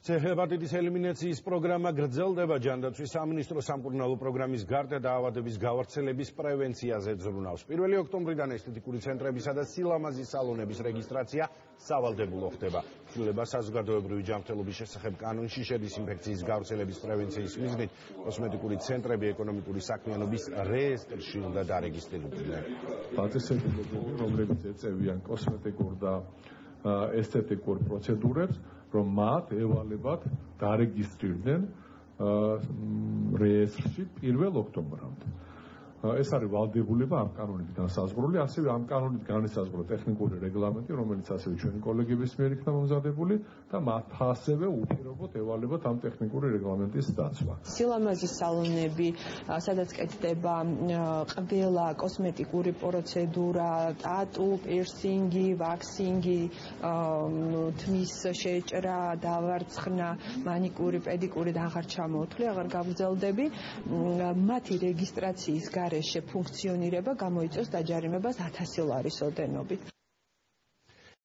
ჰეპატიტის ელიმინაციის პროგრამა გრძელდება. ჯანდაცვის სამინისტრო სამკურნალო პროგრამის გარდა დაავადების გავრცელების პრევენციაზე ზრუნავს. 1 ოქტომბრიდან ესთეტიკური ცენტრებისა და სილამაზის სალონების რეგისტრაცია სავალდებულო ხდება. ცვლილება საზოგადოებრივი ჯანმრთელობის შესახებ კანონში შედის. ინფექციის გავრცელების პრევენციის მიზნით კოსმეტიკური ცენტრები ეკონომიკური საქმიანობის რეესტრში უნდა დარეგისტრირდნენ. დაწესებულებები, რომლებიც ეწევიან კოსმეტიკურ და ესთეტიკურ პროცედურებს, რომ მათ ევალებათ დარეგისტრირდნენ რეესტრში 1 ოქტომბრამდე. ეს არის ვალდებულება ამ კანონით განსაზღვრული, ასევე ამ კანონით განისაზღვრა ტექნიკური რეგლამენტი, რომელიც ასევე ჩვენი კოლეგების მიერ იქნა მომზადებული და მათ ასევე უპირობოდ ევალებათ ამ ტექნიკური რეგლამენტის დაცვა. სილამაზის სალონები, სადაც კეთდება ყველა კოსმეტიკური პროცედურა, ტატუ, პირსინგი, ვაქსინგი, თმის შეჭრა, დავარცხნა, მანიკური, პედიკური და აღარ ჩამოთვლი, აღარ გავგრძელდები. მათი რეგისტრაციის გარეშე ფუნქციონირება გამოიწვევს დაჯარიმებას 1000 ლარის ოდენობით.